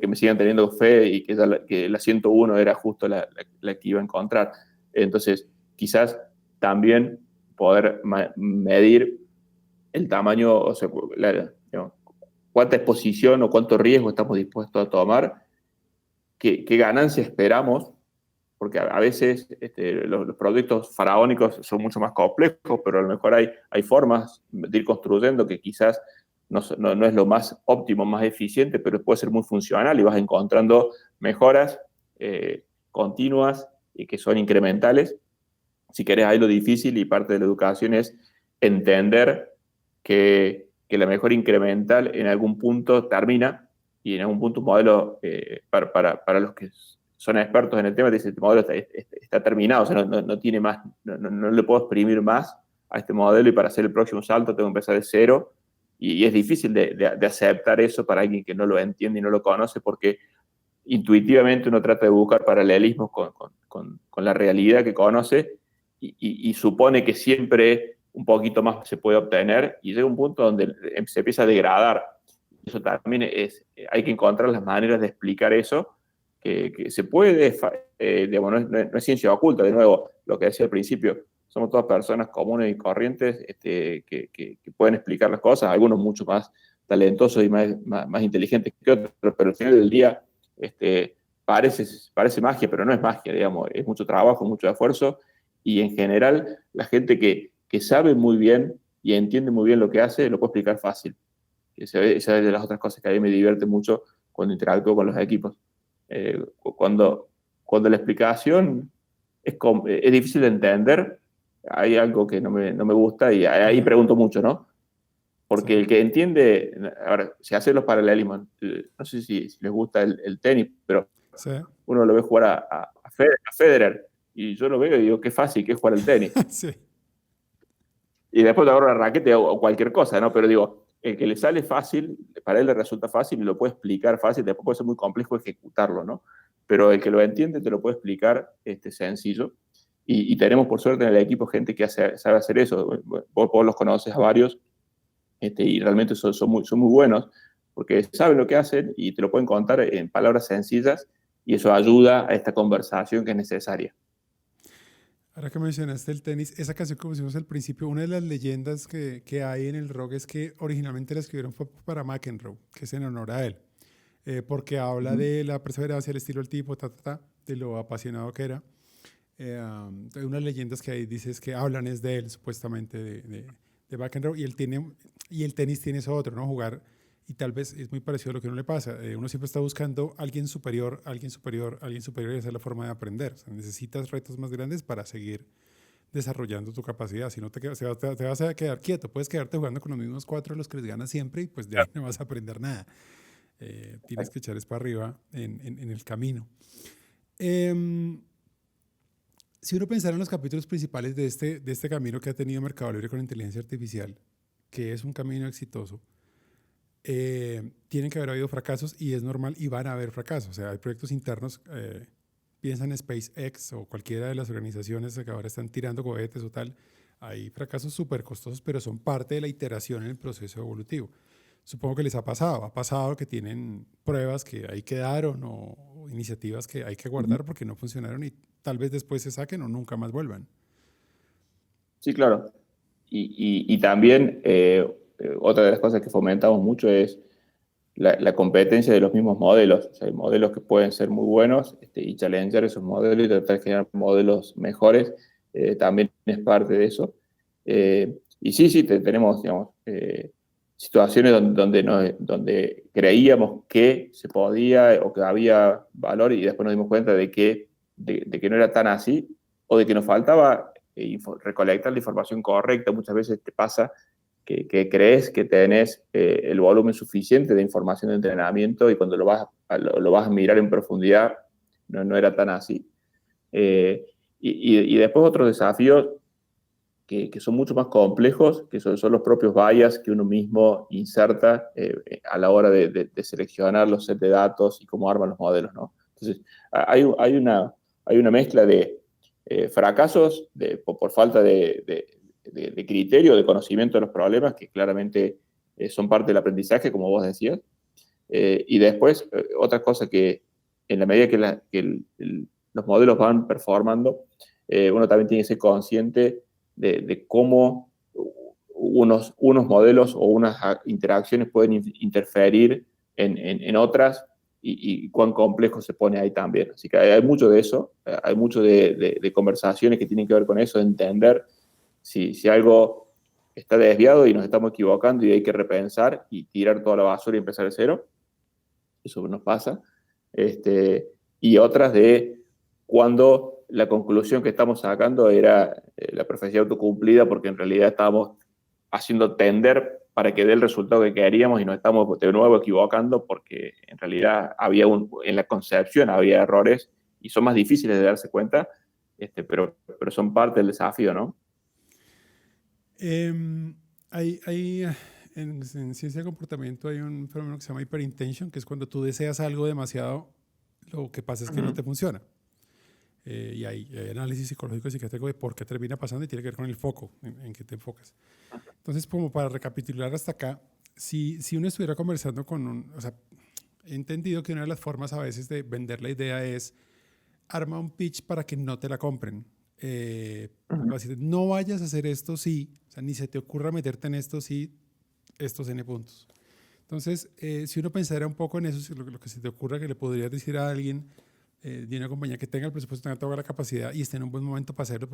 me sigan teniendo fe, y que la 101 era justo la que iba a encontrar. Entonces, quizás también poder medir el tamaño, o sea, digamos, cuánta exposición o cuánto riesgo estamos dispuestos a tomar, qué ganancia esperamos, porque a veces los proyectos faraónicos son mucho más complejos, pero a lo mejor hay formas de ir construyendo que quizás no es lo más óptimo, más eficiente, pero puede ser muy funcional, y vas encontrando mejoras continuas y que son incrementales. Si querés, ahí lo difícil y parte de la educación es entender que la mejora incremental en algún punto termina, y en algún punto un modelo, para los que son expertos en el tema, te dice, este modelo está terminado, o sea, no tiene más, no le puedo exprimir más a este modelo, y para hacer el próximo salto tengo que empezar de cero, y es difícil de aceptar eso para alguien que no lo entiende y no lo conoce, porque intuitivamente uno trata de buscar paralelismos con la realidad que conoce, y supone que siempre un poquito más se puede obtener, y llega un punto donde se empieza a degradar. Eso también hay que encontrar las maneras de explicar eso, que se puede, digamos, no es ciencia oculta. De nuevo, lo que decía al principio, somos todas personas comunes y corrientes, que pueden explicar las cosas, algunos mucho más talentosos y más inteligentes que otros, pero al final del día parece magia, pero no es magia, digamos, es mucho trabajo, mucho esfuerzo, y en general la gente que sabe muy bien y entiende muy bien lo que hace, lo puede explicar fácil. Esa es de las otras cosas que a mí me divierte mucho cuando interactúo con los equipos. Cuando, cuando la explicación es difícil de entender, hay algo que no me gusta, y ahí pregunto mucho, ¿no? Porque Sí. el que entiende, ahora, se hace los paralelismos, no sé si les gusta el tenis, pero Sí. uno lo ve jugar a Federer, y yo lo veo y digo, qué fácil que es jugar el tenis. Sí. Y después te agarro la raqueta o cualquier cosa, ¿no? Pero digo, el que le sale fácil, para él le resulta fácil y lo puede explicar fácil, después puede ser muy complejo ejecutarlo, ¿no? Pero el que lo entiende te lo puede explicar sencillo. Y tenemos, por suerte, en el equipo gente que sabe hacer eso. Vos los conoces a varios, y realmente son muy buenos, porque saben lo que hacen y te lo pueden contar en palabras sencillas, y eso ayuda a esta conversación que es necesaria. Ahora que mencionaste el tenis, esa canción que pusimos al principio, una de las leyendas que hay en el rock es que originalmente la escribieron fue para McEnroe, que es en honor a él, porque habla Uh-huh. de la perseverancia, el estilo del tipo, de lo apasionado que era. Hay unas leyendas que ahí dices que hablan es de él, supuestamente, de McEnroe, y el tenis tiene eso otro, ¿no? Jugar, y tal vez es muy parecido a lo que a uno le pasa. Uno siempre está buscando alguien superior, alguien superior, alguien superior, y esa es la forma de aprender. O sea, necesitas retos más grandes para seguir desarrollando tu capacidad. Si no te vas a quedar quieto, puedes quedarte jugando con los mismos cuatro a los que les ganas siempre, y pues de ahí no vas a aprender nada. Tienes que echar es para arriba en el camino. Eh, si uno pensara en los capítulos principales de este camino que ha tenido Mercado Libre con inteligencia artificial, que es un camino exitoso, tienen que haber habido fracasos, y es normal, y van a haber fracasos. O sea, hay proyectos internos, piensa en SpaceX o cualquiera de las organizaciones que ahora están tirando cohetes o tal, hay fracasos súper costosos, pero son parte de la iteración en el proceso evolutivo. Supongo que les ha pasado que tienen pruebas que ahí quedaron, o iniciativas que hay que Uh-huh. guardar porque no funcionaron, y tal vez después se saquen o nunca más vuelvan. Sí, claro. Y también, otra de las cosas que fomentamos mucho es la competencia de los mismos modelos. O sea, hay modelos que pueden ser muy buenos, y challenger esos modelos y tratar de generar modelos mejores, también es parte de eso. Y sí, tenemos, digamos, situaciones donde creíamos que se podía o que había valor, y después nos dimos cuenta de que no era tan así, o de que nos faltaba recolectar la información correcta. Muchas veces te pasa que crees que tenés el volumen suficiente de información de entrenamiento, y cuando lo vas a mirar en profundidad, no era tan así. Y después otros desafíos que son mucho más complejos, que son los propios bias que uno mismo inserta a la hora de seleccionar los sets de datos y cómo arman los modelos, ¿no? Entonces, hay una mezcla de fracasos por falta de criterio, de conocimiento de los problemas, que claramente son parte del aprendizaje, como vos decías. Y después, otra cosa que en la medida que los modelos van performando, uno también tiene que ser consciente de cómo unos modelos o unas interacciones pueden interferir en otras, y cuán complejo se pone ahí también. Así que hay mucho de eso, hay mucho de conversaciones que tienen que ver con eso, de entender si algo está desviado y nos estamos equivocando y hay que repensar y tirar toda la basura y empezar de cero. Eso nos pasa. Y otras de cuando la conclusión que estamos sacando era la profecía autocumplida, porque en realidad estábamos haciendo tender para que dé el resultado que queríamos y nos estamos de nuevo equivocando porque en realidad en la concepción había errores y son más difíciles de darse cuenta, pero son parte del desafío, ¿no? Hay en ciencia de comportamiento hay un fenómeno que se llama hyperintention, que es cuando tú deseas algo demasiado, lo que pasa es que no te funciona. Y hay análisis psicológico y psiquiátrico de por qué termina pasando y tiene que ver con el foco en que te enfocas. Entonces, como para recapitular hasta acá, si uno estuviera conversando o sea, he entendido que una de las formas a veces de vender la idea es arma un pitch para que no te la compren. Decir, no vayas a hacer esto si, o sea, ni se te ocurra meterte en esto si estos N puntos. Entonces, si uno pensara un poco en eso, lo que se te ocurra que le podrías decir a alguien de una compañía que tenga el presupuesto, tenga toda la capacidad y esté en un buen momento para hacerlo,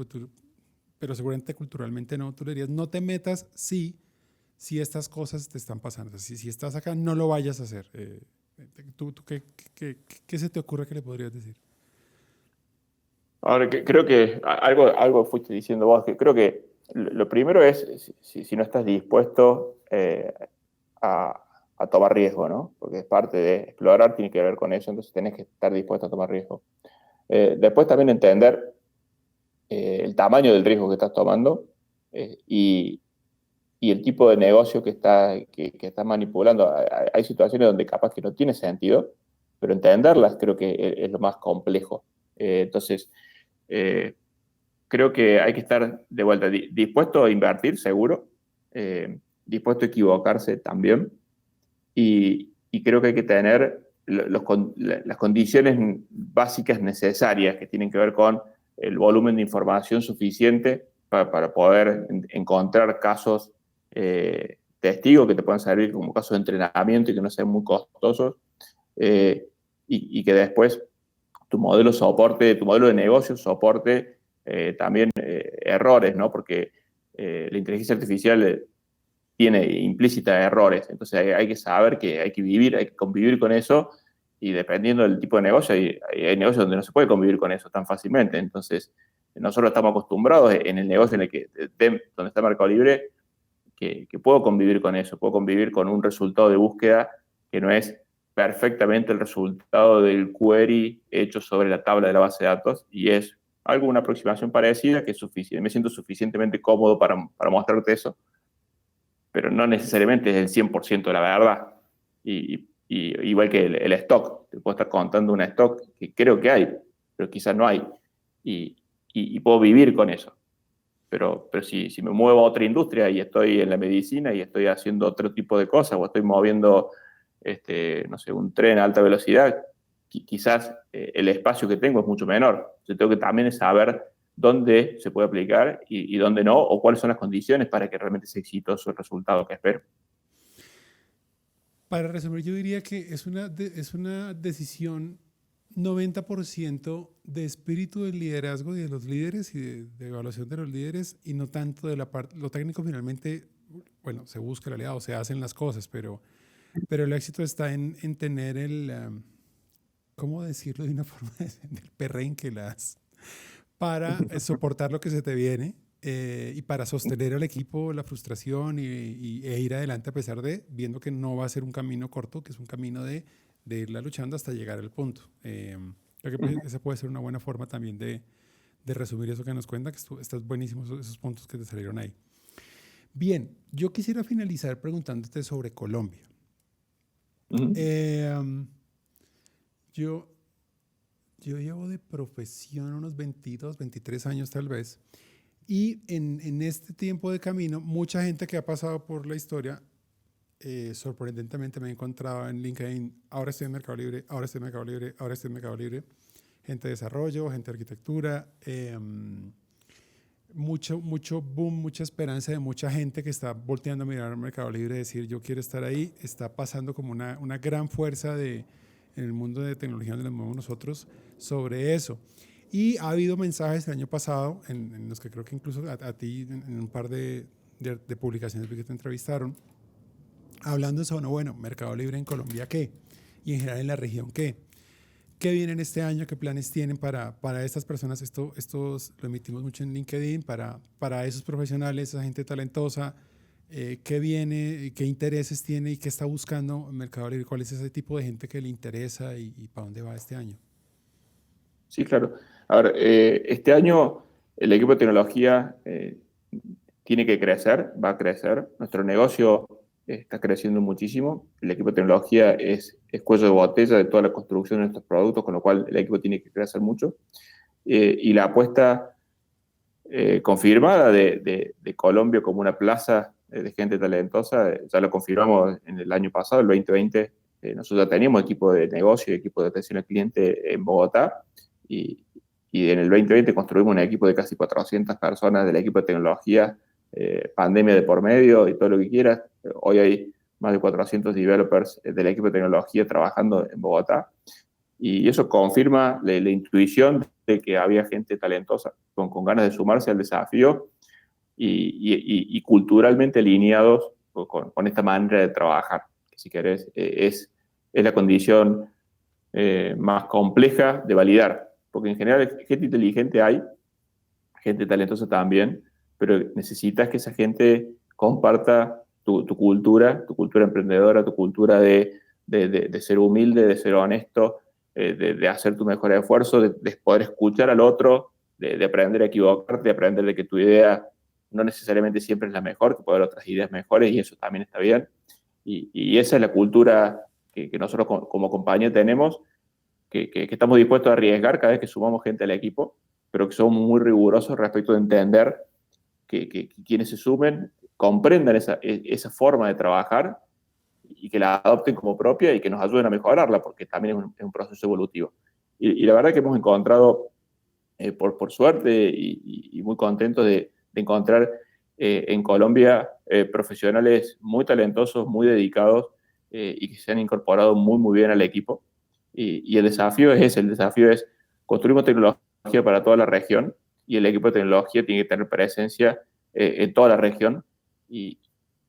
pero seguramente culturalmente no, tú le dirías, no te metas si estas cosas te están pasando. O sea, si estás acá, no lo vayas a hacer. ¿Tú qué se te ocurre que le podrías decir? Ahora, creo que algo fuiste diciendo vos, que creo que lo primero es si no estás dispuesto a tomar riesgo, ¿no? Porque es parte de explorar, tiene que ver con eso, entonces tenés que estar dispuesto a tomar riesgo. Después también entender el tamaño del riesgo que estás tomando y el tipo de negocio que estás manipulando. Hay situaciones donde capaz que no tiene sentido, pero entenderlas creo que es lo más complejo. Entonces, creo que hay que estar de vuelta dispuesto a invertir, seguro, dispuesto a equivocarse también, y creo que hay que tener las condiciones básicas necesarias que tienen que ver con el volumen de información suficiente para poder encontrar casos testigos que te puedan servir como casos de entrenamiento y que no sean muy costosos, y que después tu modelo de negocio soporte también errores, ¿no? Porque la inteligencia artificial tiene implícita errores, entonces hay que saber que hay que convivir con eso, y dependiendo del tipo de negocio, hay negocios donde no se puede convivir con eso tan fácilmente. Entonces, nosotros estamos acostumbrados en el negocio donde está Mercado Libre, que puedo convivir con eso, puedo convivir con un resultado de búsqueda que no es perfectamente el resultado del query hecho sobre la tabla de la base de datos, y es alguna aproximación parecida que es suficiente. Me siento suficientemente cómodo para mostrarte eso, pero no necesariamente es el 100% de la verdad. Igual que el stock, te puedo estar contando un stock que creo que hay, pero quizás no hay, y puedo vivir con eso. Pero si me muevo a otra industria y estoy en la medicina y estoy haciendo otro tipo de cosas, o estoy moviendo, no sé, un tren a alta velocidad, quizás el espacio que tengo es mucho menor. Yo tengo que también saber dónde se puede aplicar y dónde no, o cuáles son las condiciones para que realmente sea exitoso el resultado que espero. Para resumir, yo diría que es una decisión 90% de espíritu del liderazgo y de los líderes y de evaluación de los líderes, y no tanto de la parte, lo técnico finalmente, bueno, se busca el aliado, se hacen las cosas, pero el éxito está en tener ¿cómo decirlo de una forma del perrenque para soportar lo que se te viene, y para sostener al equipo la frustración e ir adelante a pesar de viendo que no va a ser un camino corto, que es un camino de irla luchando hasta llegar al punto. Creo que esa puede ser una buena forma también de resumir eso que nos cuenta, que estás buenísimos esos puntos que te salieron ahí. Bien, yo quisiera finalizar preguntándote sobre Colombia. Yo llevo de profesión unos 22, 23 años tal vez, y en este tiempo de camino, mucha gente que ha pasado por la historia, sorprendentemente me he encontrado en LinkedIn, ahora estoy en Mercado Libre, ahora estoy en Mercado Libre, ahora estoy en Mercado Libre, gente de desarrollo, gente de arquitectura, mucho boom, mucha esperanza de mucha gente que está volteando a mirar al Mercado Libre y decir yo quiero estar ahí. Está pasando como una gran fuerza en el mundo de tecnología donde nos movemos nosotros sobre eso. Y ha habido mensajes el año pasado en los que creo que incluso a ti en un par de publicaciones que te entrevistaron, hablando sobre, bueno, Mercado Libre en Colombia, ¿qué? Y en general en la región, ¿qué? ¿Qué vienen este año? ¿Qué planes tienen para estas personas? Esto lo emitimos mucho en LinkedIn, para esos profesionales, esa gente talentosa, qué viene, qué intereses tiene y qué está buscando en Mercado Libre, cuál es ese tipo de gente que le interesa y para dónde va este año. Sí, claro. A ver, este año el equipo de tecnología tiene que crecer, va a crecer. Nuestro negocio está creciendo muchísimo. El equipo de tecnología es cuello de botella de toda la construcción de nuestros productos, con lo cual el equipo tiene que crecer mucho. Y la apuesta confirmada de Colombia como una plaza de gente talentosa, ya lo confirmamos en el año pasado, el 2020. Nosotros ya teníamos equipo de negocio y equipo de atención al cliente en Bogotá, y, y en el 2020 construimos un equipo de casi 400 personas del equipo de tecnología, pandemia de por medio y todo lo que quieras. Hoy hay más de 400 developers del equipo de tecnología trabajando en Bogotá. Y eso confirma la intuición de que había gente talentosa, con ganas de sumarse al desafío y culturalmente alineados con esta manera de trabajar, que si querés es la condición más compleja de validar, porque en general gente inteligente hay, gente talentosa también, pero necesitas que esa gente comparta tu cultura emprendedora, tu cultura de ser humilde, de ser honesto, de hacer tu mejor esfuerzo, de poder escuchar al otro, de aprender a equivocarte, de aprender de que tu idea no necesariamente siempre es la mejor, que puede haber otras ideas mejores y eso también está bien. Y esa es la cultura que nosotros como compañía tenemos, que estamos dispuestos a arriesgar cada vez que sumamos gente al equipo, pero que somos muy rigurosos respecto de entender que quienes se sumen comprendan esa forma de trabajar y que la adopten como propia y que nos ayuden a mejorarla, porque también es un proceso evolutivo. Y la verdad que hemos encontrado, por suerte, y muy contentos de encontrar en Colombia profesionales muy talentosos, muy dedicados y que se han incorporado muy, muy bien al equipo. Y el desafío es ese, el desafío es construir tecnología para toda la región y el equipo de tecnología tiene que tener presencia en toda la región y,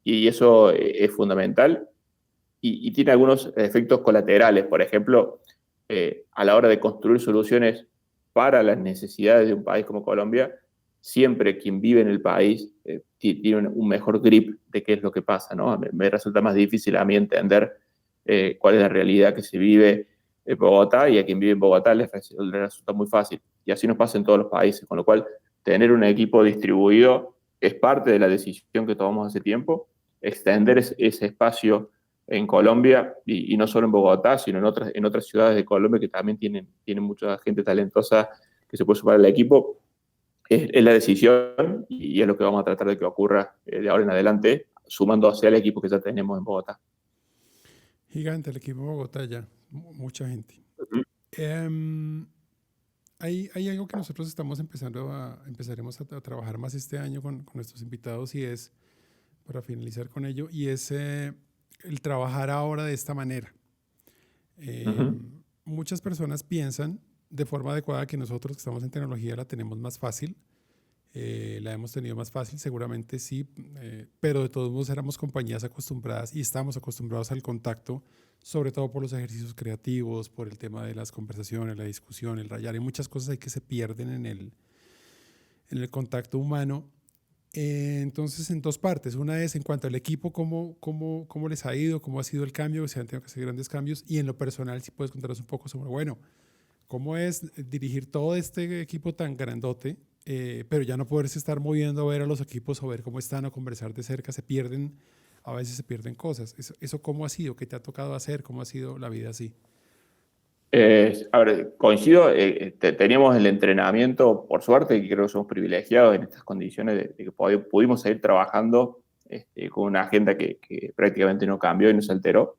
y eso es fundamental y tiene algunos efectos colaterales. Por ejemplo, a la hora de construir soluciones para las necesidades de un país como Colombia, siempre quien vive en el país tiene un mejor grip de qué es lo que pasa, ¿no? Me resulta más difícil a mí entender cuál es la realidad que se vive en Bogotá, y a quien vive en Bogotá le resulta muy fácil. Y así nos pasa en todos los países, con lo cual tener un equipo distribuido es parte de la decisión que tomamos hace tiempo, extender ese espacio en Colombia y no solo en Bogotá, sino en otras ciudades de Colombia que también tienen mucha gente talentosa que se puede sumar al equipo. Es la decisión y es lo que vamos a tratar de que ocurra de ahora en adelante, sumándose al equipo que ya tenemos en Bogotá. Gigante el equipo de Bogotá ya, mucha gente. Uh-huh. Em, hay algo que nosotros estamos empezaremos a trabajar más este año con nuestros invitados y es, para finalizar con ello, y es el trabajar ahora de esta manera. Uh-huh. Muchas personas piensan de forma adecuada que nosotros que estamos en tecnología la tenemos más fácil, la hemos tenido más fácil, seguramente sí, pero de todos modos éramos compañías acostumbradas y estamos acostumbrados al contacto, sobre todo por los ejercicios creativos, por el tema de las conversaciones, la discusión, el rayar, hay muchas cosas ahí que se pierden en el contacto humano. Entonces, en dos partes. Una es en cuanto al equipo, cómo les ha ido, cómo ha sido el cambio, si han tenido que hacer grandes cambios. Y en lo personal, si puedes contarnos un poco sobre, bueno, cómo es dirigir todo este equipo tan grandote, pero ya no poderse estar moviendo a ver a los equipos o ver cómo están o conversar de cerca, a veces se pierden cosas. ¿Eso cómo ha sido? ¿Qué te ha tocado hacer? ¿Cómo ha sido la vida así? A ver, coincido, teníamos el entrenamiento, por suerte, y creo que somos privilegiados en estas condiciones de que pudimos seguir trabajando con una agenda que prácticamente no cambió y no se alteró.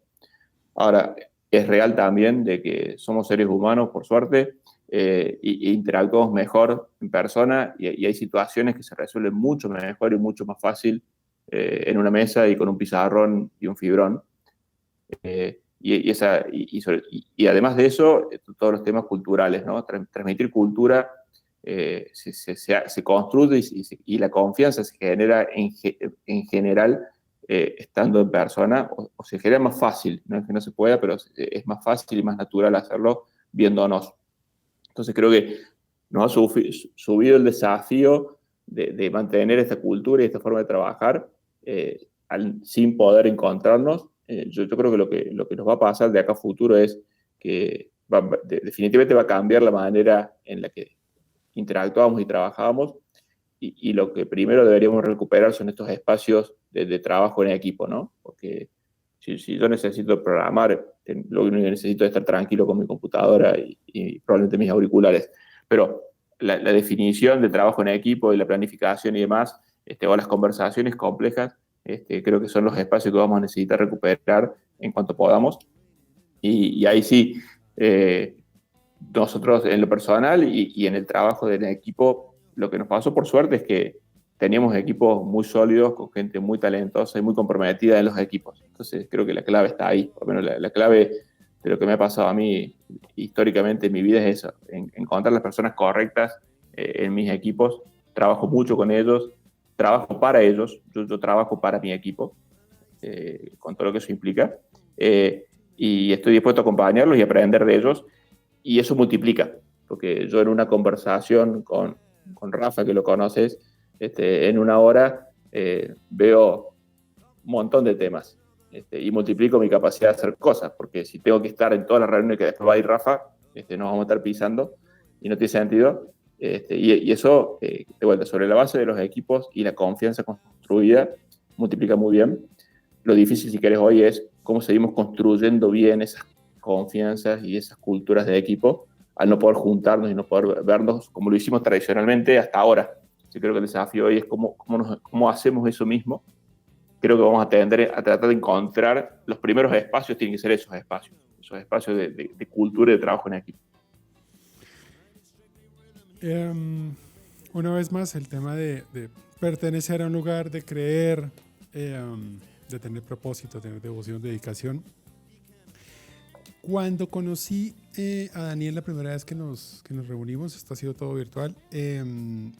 Ahora, es real también de que somos seres humanos, por suerte, y interactuamos mejor en persona y hay situaciones que se resuelven mucho mejor y mucho más fácil en una mesa y con un pizarrón y un fibrón. Y además de eso, todos los temas culturales, ¿no? Transmitir cultura se construye y la confianza se genera en general estando en persona, o se genera más fácil, no es que no se pueda, pero es más fácil y más natural hacerlo viéndonos. Entonces creo que nos ha subido el desafío de mantener esta cultura y esta forma de trabajar sin poder encontrarnos. Yo creo que lo que nos va a pasar de acá a futuro es que definitivamente va a cambiar la manera en la que interactuamos y trabajábamos, y lo que primero deberíamos recuperar son estos espacios de trabajo en equipo, ¿no? Porque si yo necesito programar, lo único que necesito es estar tranquilo con mi computadora y probablemente mis auriculares, pero la definición de trabajo en equipo y la planificación y demás, o las conversaciones complejas, creo que son los espacios que vamos a necesitar recuperar en cuanto podamos, y ahí sí, nosotros en lo personal y en el trabajo del equipo, lo que nos pasó por suerte es que teníamos equipos muy sólidos, con gente muy talentosa y muy comprometida en los equipos. Entonces creo que la clave está ahí, por lo menos la clave de lo que me ha pasado a mí históricamente en mi vida es eso, encontrar las personas correctas en mis equipos. Trabajo mucho con ellos, trabajo para ellos, yo trabajo para mi equipo, con todo lo que eso implica, y estoy dispuesto a acompañarlos y aprender de ellos, y eso multiplica, porque yo en una conversación con Rafa, que lo conoces, en una hora veo un montón de temas, y multiplico mi capacidad de hacer cosas, porque si tengo que estar en todas las reuniones que después va a ir Rafa, nos vamos a estar pisando y no tiene sentido. Y eso, de vuelta, sobre la base de los equipos y la confianza construida, multiplica muy bien. Lo difícil, si querés, hoy es cómo seguimos construyendo bien esas confianzas y esas culturas de equipo al no poder juntarnos y no poder vernos como lo hicimos tradicionalmente hasta ahora. Yo creo que el desafío hoy es cómo hacemos eso mismo. Creo que vamos a tender a tratar de encontrar los primeros espacios, tienen que ser esos espacios de cultura y de trabajo en equipo. Una vez más, el tema de pertenecer a un lugar, de creer, de tener propósito, tener devoción, dedicación. Cuando conocí a Daniel la primera vez que nos reunimos, esto ha sido todo virtual,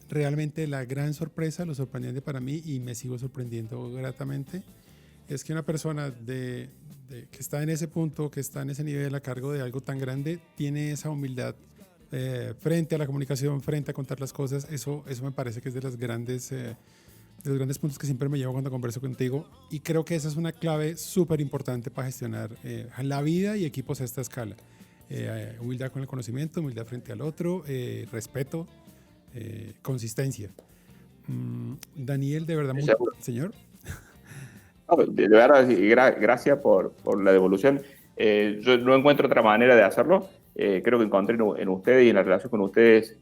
realmente la gran sorpresa, lo sorprendente para mí, y me sigo sorprendiendo gratamente, es que una persona que está en ese punto, que está en ese nivel a cargo de algo tan grande, tiene esa humildad frente a la comunicación, frente a contar las cosas. Eso me parece que es de los grandes puntos que siempre me llevo cuando converso contigo, y creo que esa es una clave súper importante para gestionar la vida y equipos a esta escala. Humildad con el conocimiento, humildad frente al otro, respeto, consistencia. Daniel, de verdad, señor. De verdad, gracias por la devolución. Yo no encuentro otra manera de hacerlo. Creo que encontré en ustedes y en la relación con ustedes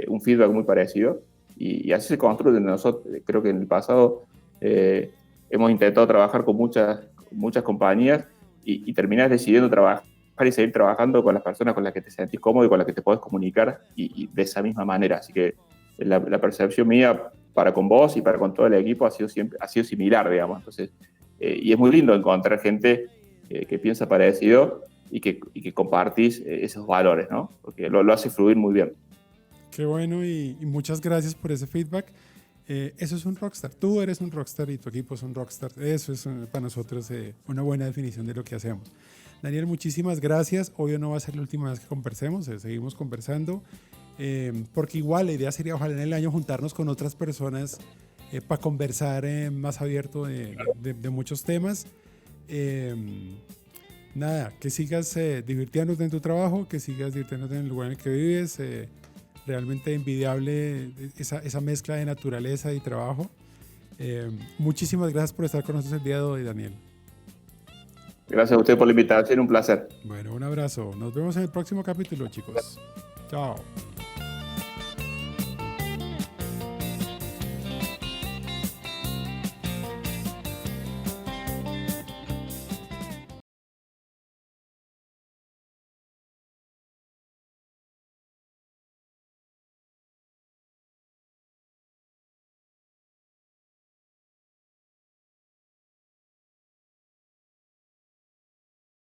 un feedback muy parecido, y así se construye. Nosotros, creo que en el pasado hemos intentado trabajar con muchas compañías y terminás decidiendo trabajar y seguir trabajando con las personas con las que te sentís cómodo y con las que te podés comunicar, y de esa misma manera. Así que la percepción mía para con vos y para con todo el equipo ha sido similar, digamos. Entonces, y es muy lindo encontrar gente que piensa parecido y que compartís esos valores, ¿no? Porque lo hace fluir muy bien. Qué bueno, y muchas gracias por ese feedback. Eso es un rockstar. Tú eres un rockstar y tu equipo es un rockstar. Eso es para nosotros una buena definición de lo que hacemos. Daniel, muchísimas gracias. Hoy no va a ser la última vez que conversemos, seguimos conversando, porque igual la idea sería, ojalá en el año, juntarnos con otras personas para conversar más abierto de muchos temas. Nada, que sigas divirtiéndote en tu trabajo, que sigas divirtiéndote en el lugar en el que vives. Realmente envidiable esa mezcla de naturaleza y trabajo. Muchísimas gracias por estar con nosotros el día de hoy, Daniel. Gracias a usted por la invitación, un placer. Bueno, un abrazo. Nos vemos en el próximo capítulo, chicos. Chao.